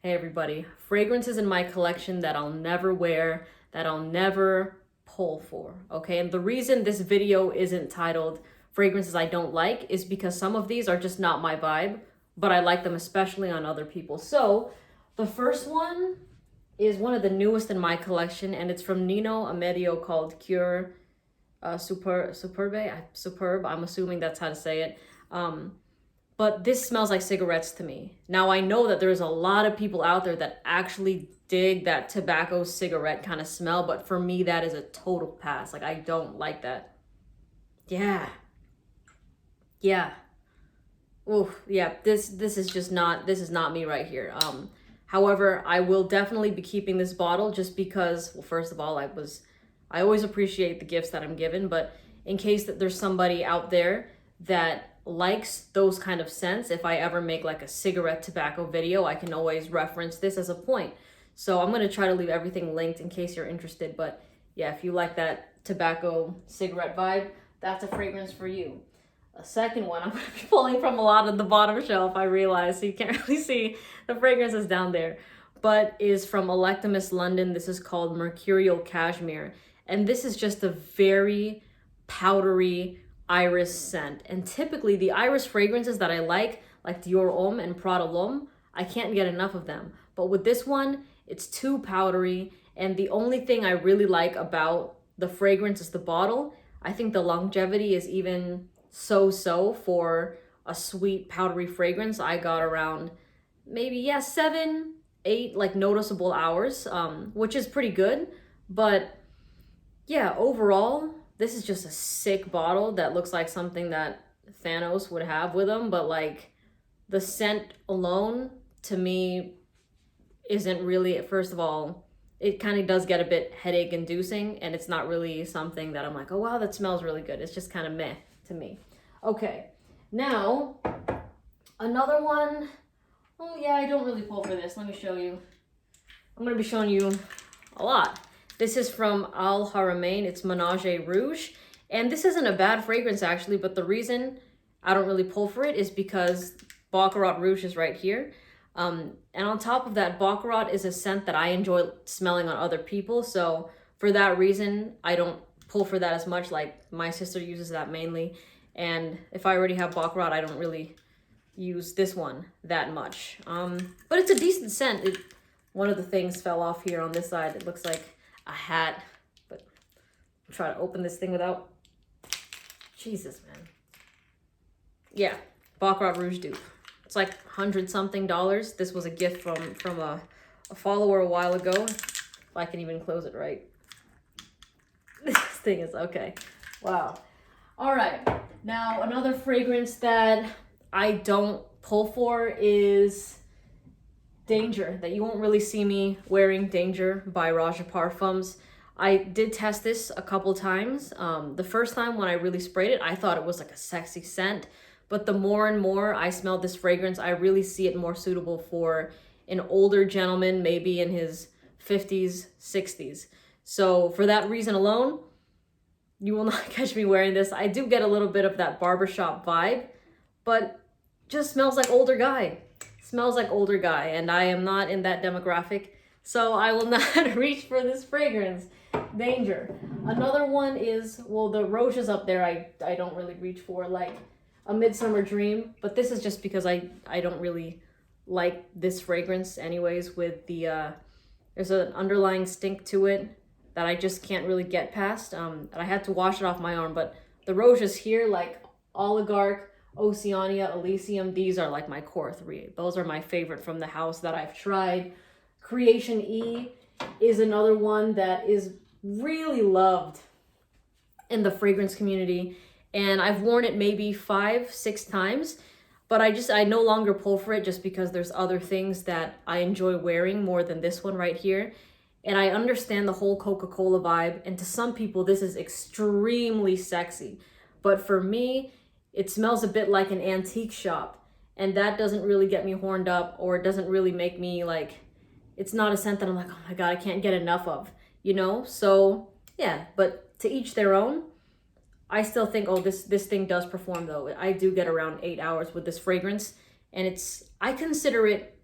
Hey everybody, fragrances in my collection that I'll never wear, that I'll never pull for, okay? And the reason this video isn't titled fragrances I don't like is because some of these are just not my vibe, but I like them especially on other people. So the first one is one of the newest in my collection, and it's from Nino Amedio called Cure Superb. I'm assuming that's how to say it. But this smells like cigarettes to me. Now, I know that there's a lot of people out there that actually dig that tobacco cigarette kind of smell, but for me, that is a total pass. Like, I don't like that. Yeah. Oof, yeah, this is just not, this is not me right here. However, I will definitely be keeping this bottle just because, well, first of all, I always appreciate the gifts that I'm given, but in case that there's somebody out there that likes those kind of scents, if I ever make like a cigarette tobacco video, I can always reference this as a point. So I'm going to try to leave everything linked in case you're interested. But yeah, if you like that tobacco cigarette vibe, that's a fragrance for you. A second one, I'm going to be pulling from a lot of the bottom shelf, I realize, so you can't really see the fragrances down there, but is from Electimus London. This is called Mercurial Cashmere, and this is just a very powdery iris scent. And typically the iris fragrances that I like Dior Homme and Prada L'Homme, I can't get enough of them. But with this one, it's too powdery, and the only thing I really like about the fragrance is the bottle. I think the longevity is even so for a sweet powdery fragrance. I got around maybe 7, 8 like noticeable hours, which is pretty good. But yeah, overall this is just a sick bottle that looks like something that Thanos would have with him, but like the scent alone to me isn't really, first of all, it kind of does get a bit headache inducing, and it's not really something that I'm like, oh wow, that smells really good. It's just kind of meh to me. Okay, now another one. Oh yeah, I don't really pull for this. Let me show you. I'm gonna be showing you a lot. This is from Haramain. It's Menage Rouge, and this isn't a bad fragrance actually, but the reason I don't really pull for it is because Baccarat Rouge is right here. And on top of that, Baccarat is a scent that I enjoy smelling on other people, so for that reason, I don't pull for that as much. Like, my sister uses that mainly, and if I already have Baccarat, I don't really use this one that much. But it's a decent scent. One of the things fell off here on this side. It looks like a hat, but I'll try to open this thing without. Jesus, man. Yeah, Baccarat Rouge dupe. It's like $100-something. This was a gift from a follower a while ago. If I can even close it right. This thing is okay. Wow. All right. Now, another fragrance that I don't pull for is Danger, that you won't really see me wearing. Danger by Raja Parfums. I did test this a couple times. The first time when I really sprayed it, I thought it was like a sexy scent. But the more and more I smell this fragrance, I really see it more suitable for an older gentleman, maybe in his 50s, 60s. So for that reason alone, you will not catch me wearing this. I do get a little bit of that barbershop vibe, but just smells like older guy. Smells like older guy, and I am not in that demographic, so I will not reach for this fragrance. Danger. Another one is, well, the Rouge is up there. I don't really reach for, like a Midsummer Dream, but this is just because I don't really like this fragrance anyways. With the there's an underlying stink to it that I just can't really get past. And I had to wash it off my arm, but the Rouge is here, like Oligarch, Oceania, Elysium. These are like my core 3. Those are my favorite from the house that I've tried. Creation E is another one that is really loved in the fragrance community, and I've worn it maybe 5-6 times, but I no longer pull for it just because there's other things that I enjoy wearing more than this one right here. And I understand the whole Coca-Cola vibe, and to some people this is extremely sexy, but for me it smells a bit like an antique shop, and that doesn't really get me horned up, or it doesn't really make me like, it's not a scent that I'm like, oh my god, I can't get enough of, you know? So yeah, but to each their own. I still think, oh, this thing does perform though. I do get around 8 hours with this fragrance, and I consider it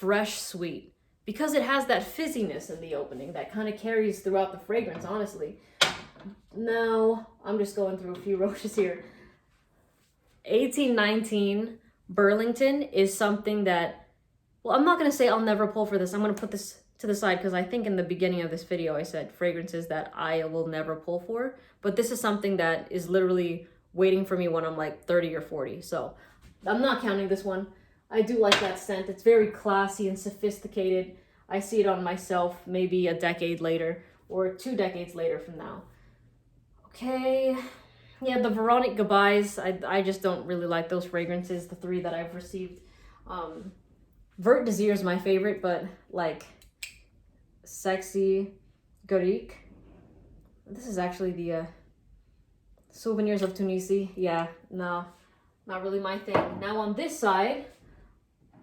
fresh sweet because it has that fizziness in the opening that kind of carries throughout the fragrance, honestly. Now, I'm just going through a few Rouges here. 1819 Burlington is something that, well, I'm not going to say I'll never pull for this. I'm going to put this to the side because I think in the beginning of this video I said fragrances that I will never pull for. But this is something that is literally waiting for me when I'm like 30 or 40. So I'm not counting this one. I do like that scent. It's very classy and sophisticated. I see it on myself maybe a decade later or 2 decades later from now. Okay. Yeah, the Veronique Gabais, I just don't really like those fragrances, the 3 that I've received. Vert Désir is my favorite, but like Sexy Garrique. This is actually the Souvenirs of Tunisia. Yeah, no, not really my thing. Now on this side,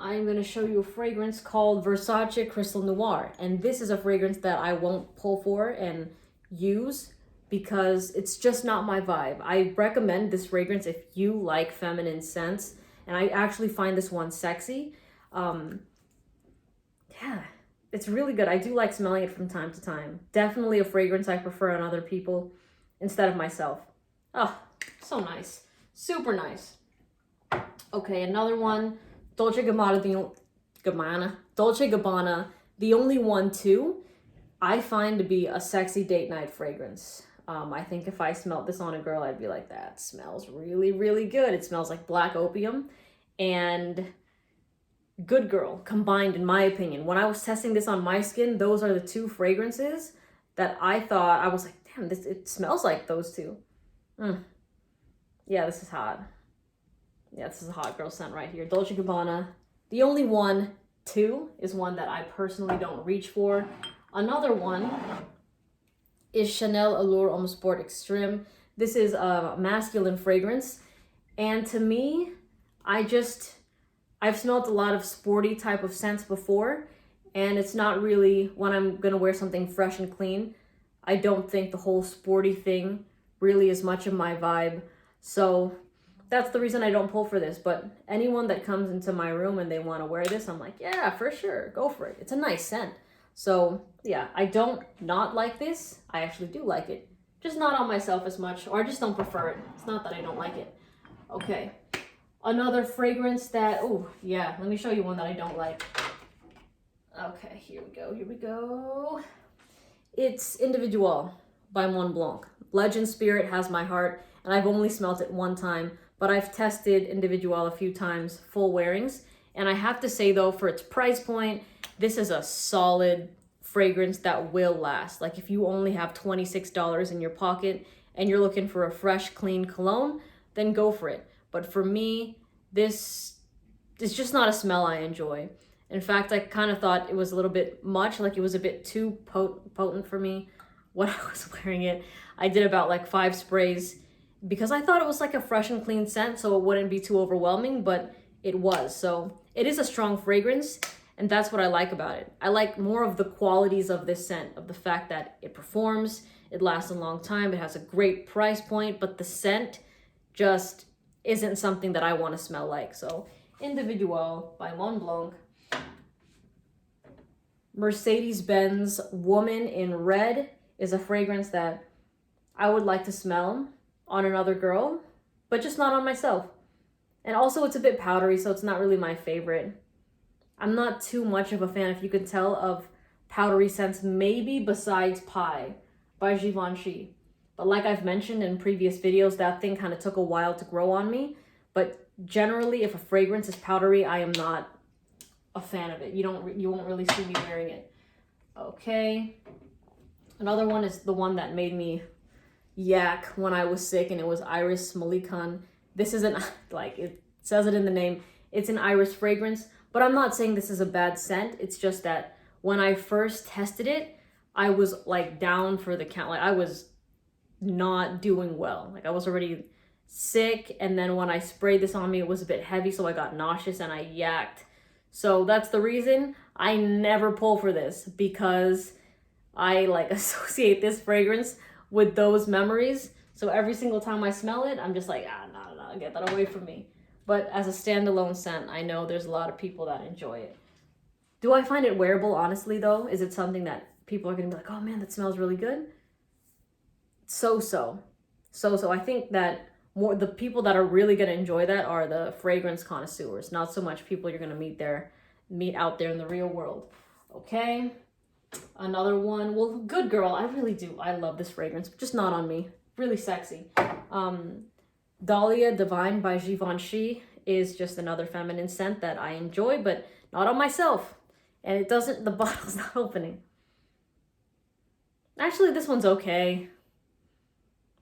I'm going to show you a fragrance called Versace Crystal Noir. And this is a fragrance that I won't pull for and use because it's just not my vibe. I recommend this fragrance if you like feminine scents. And I actually find this one sexy. Yeah, it's really good. I do like smelling it from time to time. Definitely a fragrance I prefer on other people instead of myself. Oh, so nice. Super nice. Okay, another one. Dolce Gabbana, the only one too, I find to be a sexy date night fragrance. I think if I smelled this on a girl, I'd be like, that smells really, really good. It smells like black opium and Good Girl combined, in my opinion. When I was testing this on my skin, those are the 2 fragrances that I thought, I was like, damn, it smells like those 2. Yeah, this is hot. Yeah, this is a hot girl scent right here. Dolce Gabbana. The only one, too, is one that I personally don't reach for. Another one is Chanel Allure Homme Sport Extreme. This is a masculine fragrance. And to me, I've smelled a lot of sporty type of scents before. And it's not really, when I'm going to wear something fresh and clean, I don't think the whole sporty thing really is much of my vibe. So that's the reason I don't pull for this. But anyone that comes into my room and they want to wear this, I'm like, yeah, for sure, go for it. It's a nice scent. So yeah, I don't not like this. I actually do like it. Just not on myself as much, or I just don't prefer it. It's not that I don't like it. Okay, another fragrance that, oh yeah, let me show you one that I don't like. Okay, here we go. It's Individual by Mont Blanc. Legend Spirit has my heart, and I've only smelt it one time, but I've tested Individual a few times, full wearings, and I have to say though, for its price point, this is a solid fragrance that will last. Like if you only have $26 in your pocket and you're looking for a fresh, clean cologne, then go for it. But for me, this is just not a smell I enjoy. In fact, I kind of thought it was a little bit much, like it was a bit too potent for me when I was wearing it. I did about like 5 sprays because I thought it was like a fresh and clean scent, so it wouldn't be too overwhelming, but it was. So it is a strong fragrance, and that's what I like about it. I like more of the qualities of this scent, of the fact that it performs, it lasts a long time, it has a great price point, but the scent just isn't something that I want to smell like. So Individual by Mont Blanc. Mercedes-Benz Woman in Red is a fragrance that I would like to smell on another girl, but just not on myself. And also it's a bit powdery, so it's not really my favorite. I'm not too much of a fan, if you can tell, of powdery scents, maybe besides Pie by Givenchy. But like I've mentioned in previous videos, that thing kind of took a while to grow on me. But generally, if a fragrance is powdery, I am not a fan of it. You won't really see me wearing it. Okay. Another one is the one that made me yak when I was sick, and it was Iris MALIKHÂN. This isn't, like it says it in the name, it's an iris fragrance, but I'm not saying this is a bad scent. It's just that when I first tested it, I was like down for the count. Like I was not doing well. Like I was already sick, and then when I sprayed this on me, it was a bit heavy, so I got nauseous and I yacked. So that's the reason I never pull for this, because I like associate this fragrance with those memories. So every single time I smell it, I'm just like, no, get that away from me. But as a standalone scent, I know there's a lot of people that enjoy it. Do I find it wearable, honestly, though? Is it something that people are going to be like, oh man, that smells really good? So-so. So-so. I think that more the people that are really going to enjoy that are the fragrance connoisseurs, not so much people you're going to meet out there in the real world. Okay. Another one. Well, Good Girl. I really do. I love this fragrance, just not on me. Really sexy. Dahlia Divine by Givenchy is just another feminine scent that I enjoy, but not on myself. And it doesn't, the bottle's not opening. Actually, this one's okay.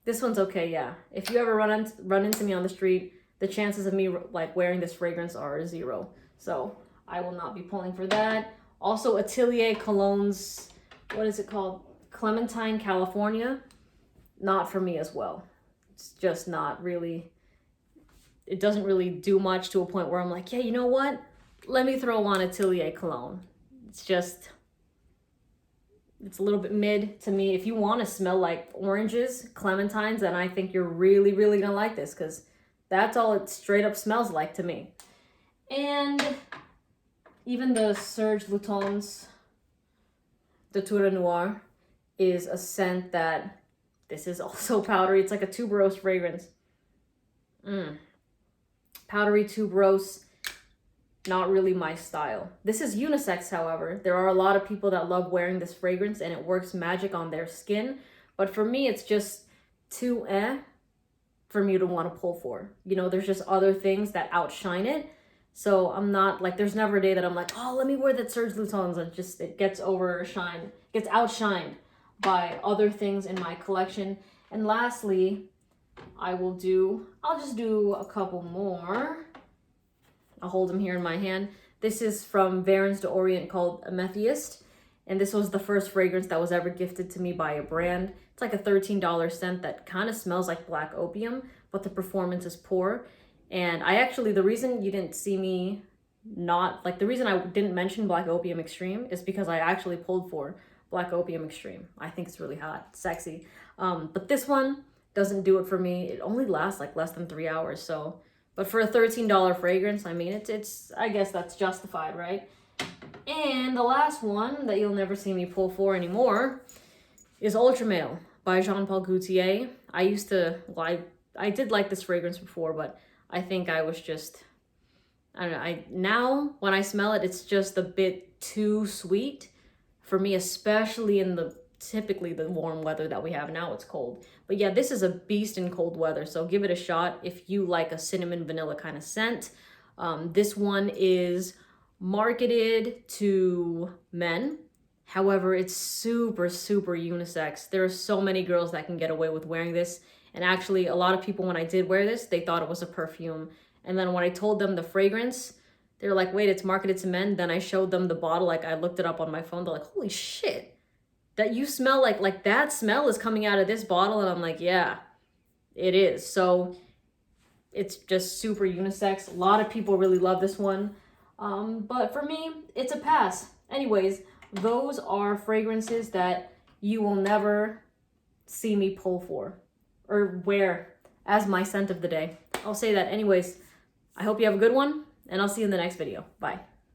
This one's okay, yeah. If you ever run into me on the street, the chances of me like wearing this fragrance are 0. So I will not be pulling for that. Also, Atelier Cologne's, what is it called? Clementine, California. Not for me as well. It's just not really, it doesn't really do much to a point where I'm like, yeah, you know what? Let me throw on Atelier Cologne. It's just, it's a little bit mid to me. If you want to smell like oranges, clementines, then I think you're really, really going to like this, because that's all it straight up smells like to me. And even the Serge Lutens de Tour Noir is a scent that, this is also powdery. It's like a tuberose fragrance. Powdery tuberose, not really my style. This is unisex, however. There are a lot of people that love wearing this fragrance and it works magic on their skin. But for me, it's just too for me to want to pull for. You know, there's just other things that outshine it. So I'm not like, there's never a day that I'm like, oh, let me wear that Serge Lutens. It gets outshined by other things in my collection. And lastly, I'll just do a couple more. I'll hold them here in my hand. This is from Varens d'Orient called Amethyste. And this was the first fragrance that was ever gifted to me by a brand. It's like a $13 scent that kind of smells like black opium, but the performance is poor. And the reason you didn't see me the reason I didn't mention Black Opium Extreme is because I actually pulled for Black Opium Extreme. I think it's really hot, sexy. But this one doesn't do it for me. It only lasts like less than 3 hours. So, but for a $13 fragrance, I mean, it's I guess that's justified, right? And the last one that you'll never see me pull for anymore is Ultra Male by Jean Paul Gaultier. I did like this fragrance before, but I think I was just, I don't know. Now when I smell it, it's just a bit too sweet for me, especially in typically the warm weather that we have now. It's cold, but yeah, this is a beast in cold weather. So give it a shot if you like a cinnamon vanilla kind of scent. This one is marketed to men. However, it's super, super unisex. There are so many girls that can get away with wearing this. And actually, a lot of people, when I did wear this, they thought it was a perfume. And then when I told them the fragrance, they were like, wait, it's marketed to men. Then I showed them the bottle. Like, I looked it up on my phone. They're like, holy shit, that you smell like that smell is coming out of this bottle. And I'm like, yeah, it is. So it's just super unisex. A lot of people really love this one. But for me, it's a pass. Anyways, those are fragrances that you will never see me pull for or wear as my scent of the day. I'll say that. Anyways, I hope you have a good one, and I'll see you in the next video. Bye.